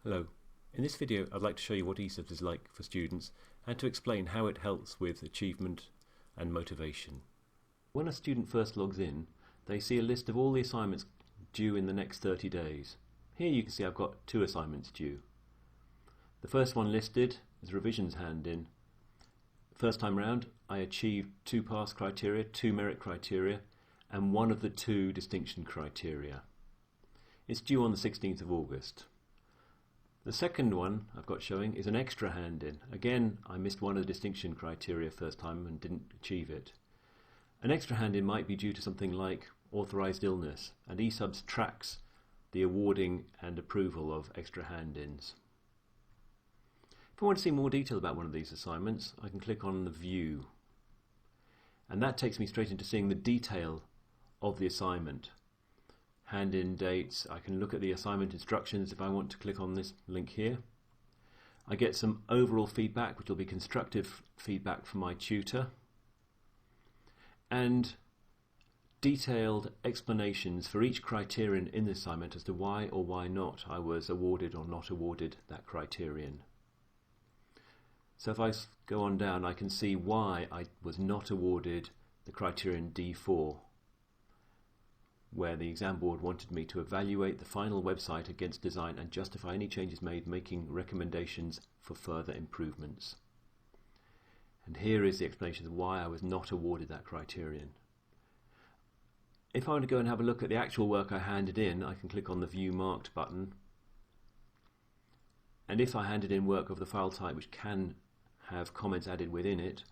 Hello. In this video I'd like to show you what eSubs is like for students and to explain how it helps with achievement and motivation. When a student first logs in, they see a list of all the assignments due in the next 30 days. Here you can see I've got 2 assignments due. The first one listed is revisions hand-in. First time round I achieved 2 pass criteria, 2 merit criteria and 1 of the 2 distinction criteria. It's due on the 16th of August. The second one I've got showing is an extra hand-in. Again, I missed 1 of the distinction criteria first time and didn't achieve it. An extra hand-in might be due to something like authorised illness, and eSubs tracks the awarding and approval of extra hand-ins. If I want to see more detail about one of these assignments, I can click on the View, and that takes me straight into seeing the detail of the assignment. Hand-in dates, I can look at the assignment instructions if I want to click on this link here. I get some overall feedback, which will be constructive feedback from my tutor, and detailed explanations for each criterion in the assignment as to why or why not I was awarded or not awarded that criterion. So if I go on down, I can see why I was not awarded the criterion D4, where the exam board wanted me to evaluate the final website against design and justify any changes made, making recommendations for further improvements. And here is the explanation of why I was not awarded that criterion. If I want to go and have a look at the actual work I handed in, I can click on the View Marked button. And if I handed in work of the file type which can have comments added within it,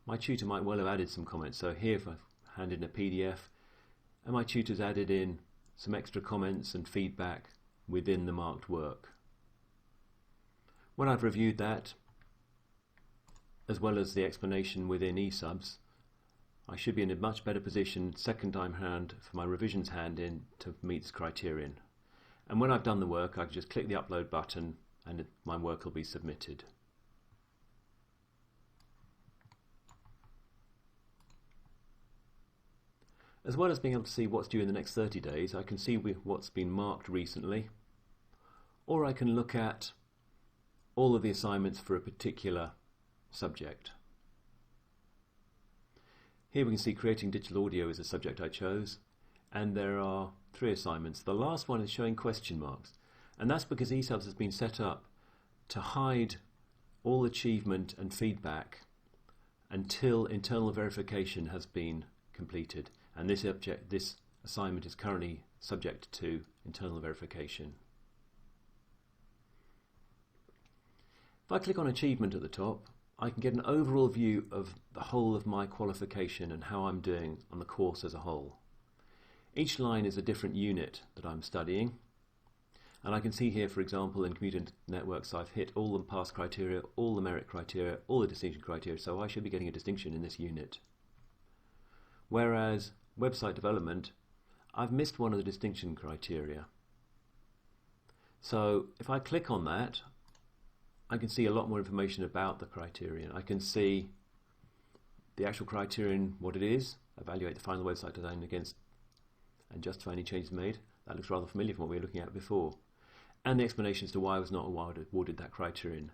my tutor might well have added some comments. So here if I've handed in a PDF, and my tutor's added in some extra comments and feedback within the marked work. When I've reviewed that, as well as the explanation within eSubs, I should be in a much better position second time round for my revisions hand-in to meet this criterion. And when I've done the work, I can just click the upload button and my work will be submitted. As well as being able to see what's due in the next 30 days, I can see what's been marked recently, or I can look at all of the assignments for a particular subject. Here we can see creating digital audio is a subject I chose, and there are 3 assignments. The last one is showing question marks, and that's because eSubs has been set up to hide all achievement and feedback until internal verification has been completed. And this assignment is currently subject to internal verification. If I click on Achievement at the top, I can get an overall view of the whole of my qualification and how I'm doing on the course as a whole. Each line is a different unit that I'm studying, and I can see here, for example, in computer networks I've hit all the pass criteria, all the merit criteria, all the distinction criteria, so I should be getting a distinction in this unit. Whereas website development, I've missed 1 of the distinction criteria. So if I click on that, I can see a lot more information about the criterion. I can see the actual criterion, what it is, evaluate the final website design against and justify any changes made. That looks rather familiar from what we were looking at before. And the explanation as to why I was not awarded that criterion.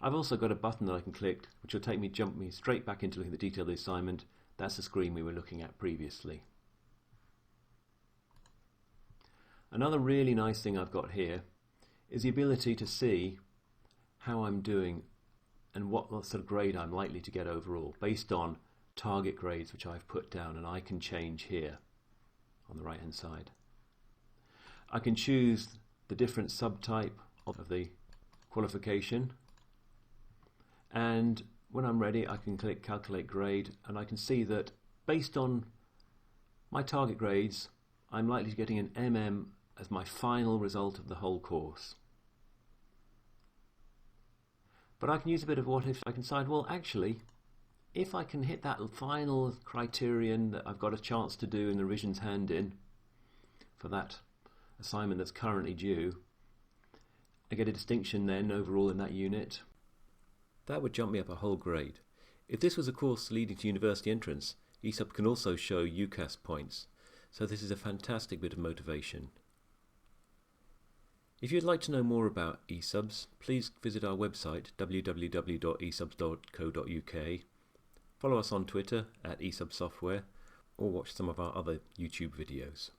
I've also got a button that I can click which will jump me straight back into looking at the detail of the assignment. That's the screen we were looking at previously. Another really nice thing I've got here is the ability to see how I'm doing and what sort of grade I'm likely to get overall based on target grades which I've put down, and I can change here on the right hand side. I can choose the different subtype of the qualification, and when I'm ready I can click Calculate Grade, and I can see that based on my target grades I'm likely to getting an MM as my final result of the whole course. But I can use a bit of what if. I can decide, well actually if I can hit that final criterion that I've got a chance to do in the revisions hand-in for that assignment that's currently due, I get a distinction then overall in that unit. That would jump me up a whole grade. If this was a course leading to university entrance, eSubs can also show UCAS points, so this is a fantastic bit of motivation. If you'd like to know more about eSubs, please visit our website www.esubs.co.uk, follow us on Twitter @eSubSoftware, or watch some of our other YouTube videos.